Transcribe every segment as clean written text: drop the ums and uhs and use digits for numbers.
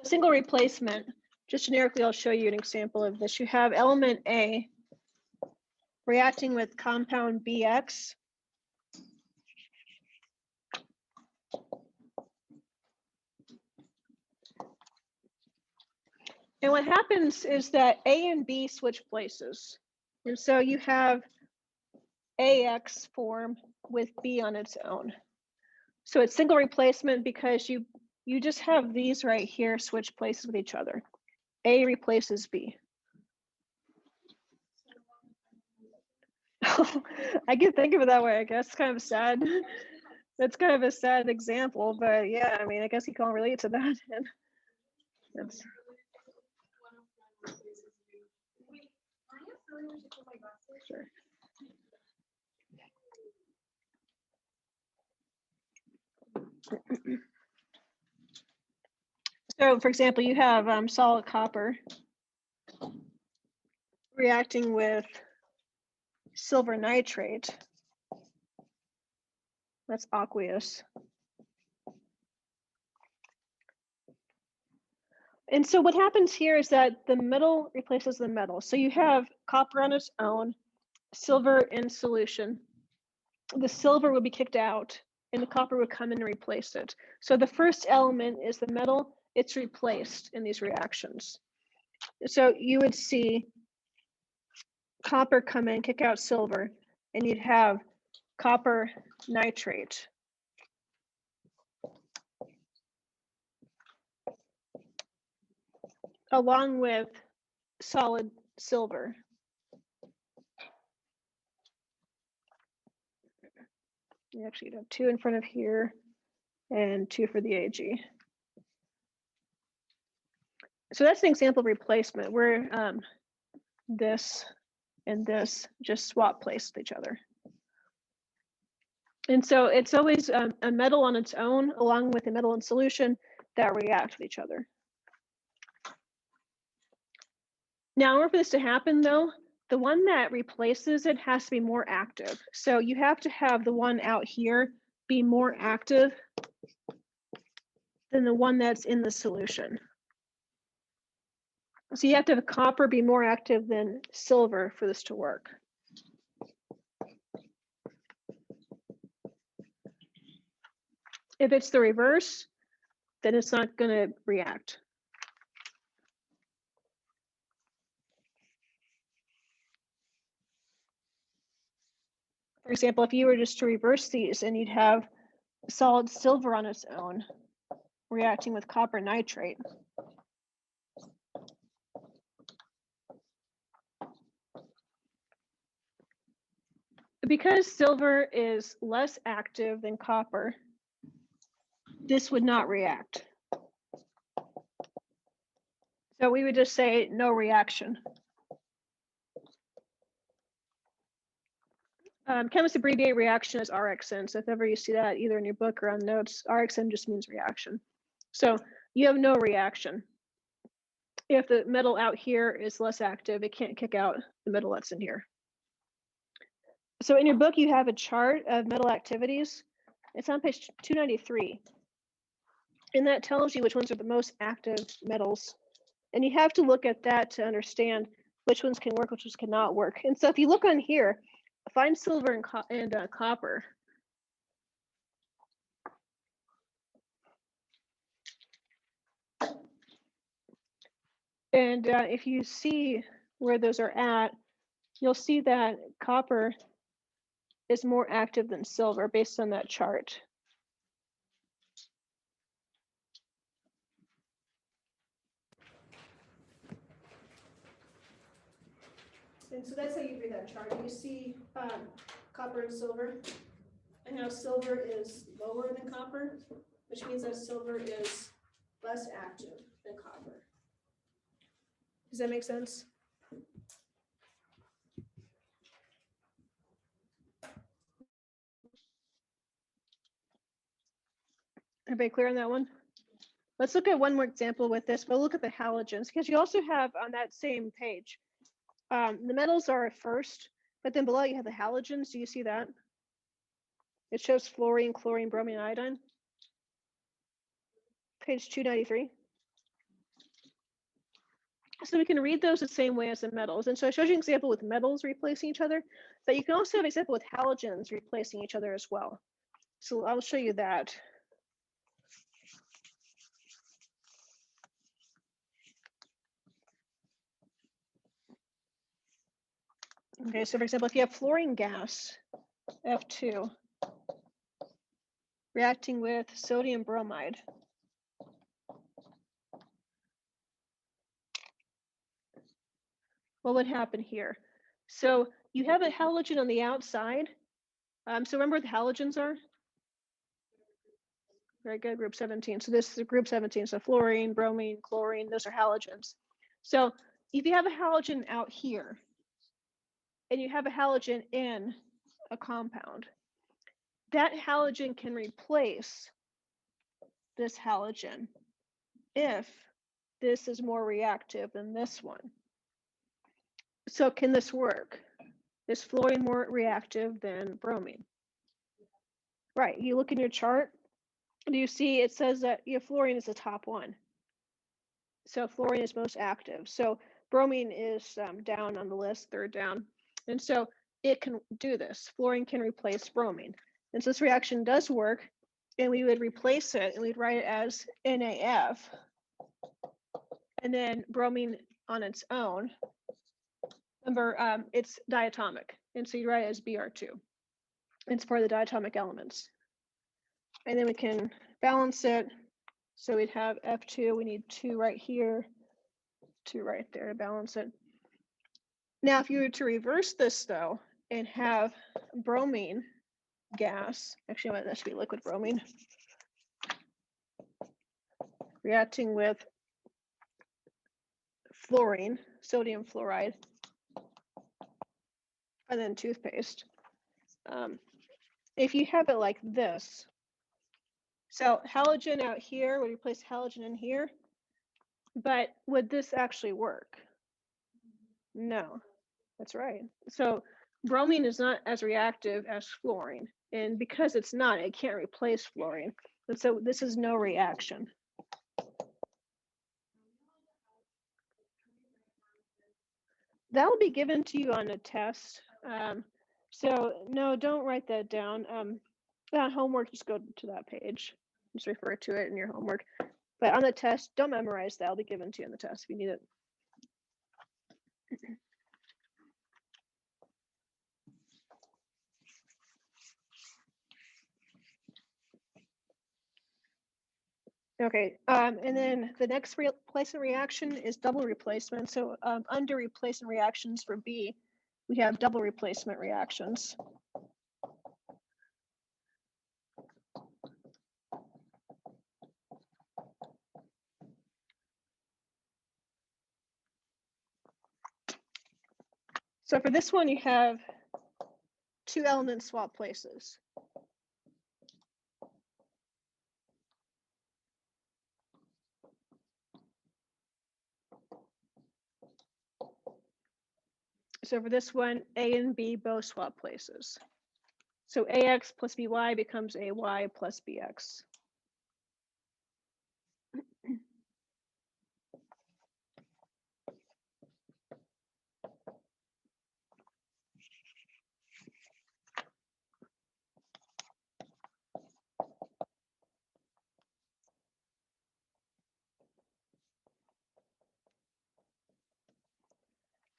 single replacement, just generically, I'll show you an example of this. You have element A reacting with compound BX. And what happens is that A and B switch places. And so you have AX form with B on its own. So it's single replacement because you just have these right here switch places with each other. A replaces B. I can think of it that way, I guess. Kind of sad. That's kind of a sad example, but yeah, I mean, I guess you can't relate to that. That's... Sure. So, for example, you have solid copper reacting with silver nitrate. That's aqueous. And so what happens here is that the metal replaces the metal. So you have copper on its own, silver in solution. The silver would be kicked out and the copper would come in and replace it. So the first element is the metal, it's replaced in these reactions. So you would see copper come in, kick out silver, and you'd have copper nitrate. Along with solid silver. You actually have 2 in front of here and 2 for the AG. So that's an example of replacement where this and this just swap place with each other. And so it's always a metal on its own along with a metal in solution that react with each other. Now, in order for this to happen though, the one that replaces it has to be more active. So you have to have the one out here be more active than the one that's in the solution. So you have to have copper be more active than silver for this to work. If it's the reverse, then it's not going to react. For example, if you were just to reverse these and you'd have solid silver on its own reacting with copper nitrate. Because silver is less active than copper, this would not react. So we would just say no reaction. Chemists abbreviate reaction as RXN. So if ever you see that either in your book or on notes, RXN just means reaction. So you have no reaction. If the metal out here is less active, it can't kick out the metal that's in here. So in your book, you have a chart of metal activities. It's on page 293. And that tells you which ones are the most active metals. And you have to look at that to understand which ones can work, which ones cannot work. And so if you look on here, find silver and copper. And if you see where those are at, you'll see that copper is more active than silver based on that chart. And so that's how you read that chart. You see copper and silver, and how silver is lower than copper, which means that silver is less active than copper. Does that make sense? Everybody clear on that one? Let's look at one more example with this. We'll look at the halogens, because you also have on that same page, the metals are first, but then below you have the halogens. Do you see that? It shows fluorine, chlorine, bromine, iodine. Page 293. So we can read those the same way as the metals. And so I showed you an example with metals replacing each other, but you can also have an example with halogens replacing each other as well. So I'll show you that. Okay, so for example, if you have fluorine gas, F2, reacting with sodium bromide, what would happen here? So you have a halogen on the outside. So remember what the halogens are? Very good, group 17. So this is group 17. So fluorine, bromine, chlorine, those are halogens. So if you have a halogen out here, and you have a halogen in a compound, that halogen can replace this halogen if this is more reactive than this one. So can this work? Is fluorine more reactive than bromine? Right, you look in your chart, do you see it says that fluorine is the top one? So fluorine is most active. So bromine is down on the list, third down. And so it can do this. Fluorine can replace bromine. And so this reaction does work, and we would replace it, and we'd write it as NaF. And then bromine on its own. Remember, it's diatomic. And so you write it as Br2. It's part of the diatomic elements. And then we can balance it. So we'd have F2, we need 2 right here, 2 right there to balance it. Now, if you were to reverse this though, and have bromine gas, actually that should be liquid bromine, reacting with fluorine, sodium fluoride, and then toothpaste. If you have it like this, so halogen out here would replace halogen in here, but would this actually work? No, that's right. So bromine is not as reactive as fluorine, and because it's not, it can't replace fluorine. And so this is no reaction. That will be given to you on a test. So no, don't write that down. Homework, just go to that page. Just refer to it in your homework. But on the test, don't memorize that. It'll be given to you on the test if you need it. Okay, and then the next replacement reaction is double replacement. So under replacement reactions for B, we have double replacement reactions. So for this one, you have 2 elements swap places. So for this one, A and B both swap places. So AX plus BY becomes AY plus BX.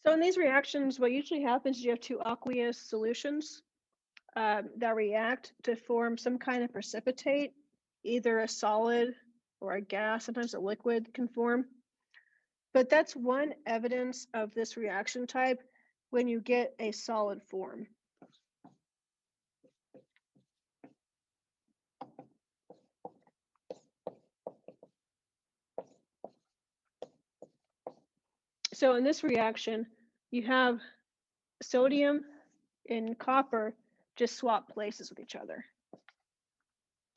So in these reactions, what usually happens is you have 2 aqueous solutions that react to form some kind of precipitate, either a solid or a gas, sometimes a liquid can form. But that's one evidence of this reaction type when you get a solid form. So in this reaction, you have sodium and copper just swap places with each other.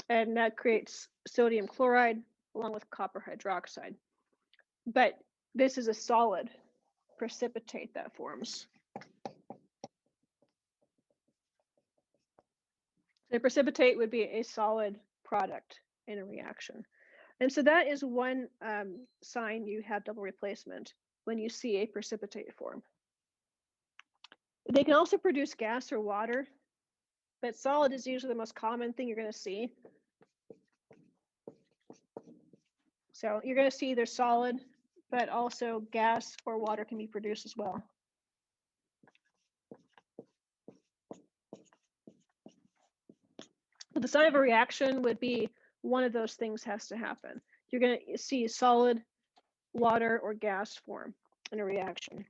And that creates sodium chloride along with copper hydroxide. But this is a solid precipitate that forms. The precipitate would be a solid product in a reaction. And so that is one sign you have double replacement. when you see a precipitate form. They can also produce gas or water, but solid is usually the most common thing you're going to see. So you're going to see either solid, but also gas or water can be produced as well. But the sign of a reaction would be one of those things has to happen. You're going to see solid, water, or gas form in a reaction.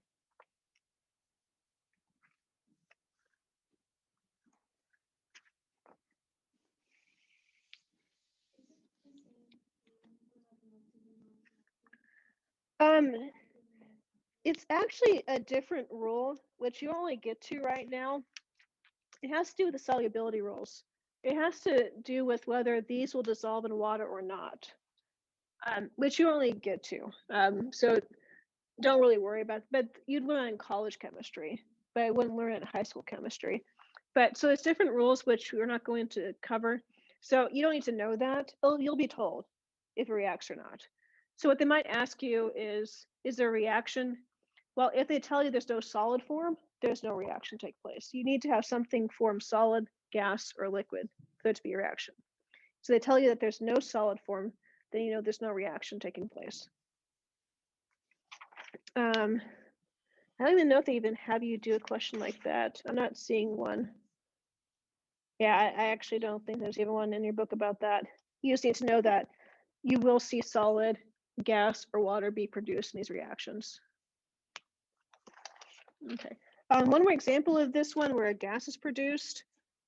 It's actually a different rule, which you only get to right now. It has to do with the solubility rules. It has to do with whether these will dissolve in water or not, which you only get to. So don't really worry about it. But you'd learn in college chemistry, but I wouldn't learn it in high school chemistry. But so it's different rules, which we're not going to cover. So you don't need to know that. You'll be told if it reacts or not. So what they might ask you is there a reaction? Well, if they tell you there's no solid form, there's no reaction take place. You need to have something form solid, gas, or liquid for it to be a reaction. So they tell you that there's no solid form, then you know there's no reaction taking place. I don't even know if they even have you do a question like that. I'm not seeing one. Yeah, I actually don't think there's even one in your book about that. You just need to know that you will see solid, gas, or water be produced in these reactions. Okay. One more example of this one where a gas is produced,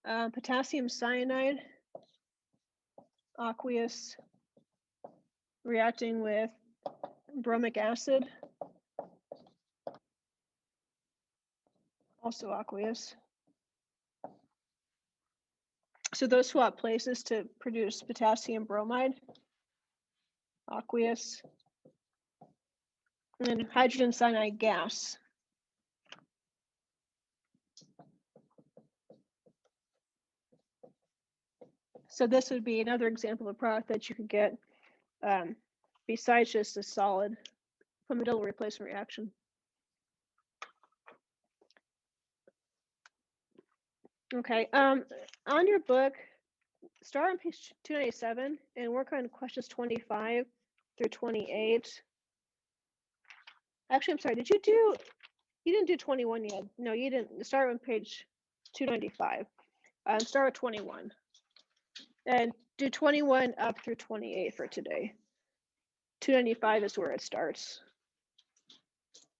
potassium cyanide, aqueous, reacting with bromic acid, also aqueous. So those swap places to produce potassium bromide, aqueous, and then hydrogen cyanide gas. So this would be another example of a product that you could get besides just a solid from a double replacement reaction. Okay, on your book, start on page 297 and work on questions 25 through 28. Actually, I'm sorry, you didn't do 21 yet. No, you didn't. Start on page 295. Start with 21. And do 21 up through 28 for today. 295 is where it starts.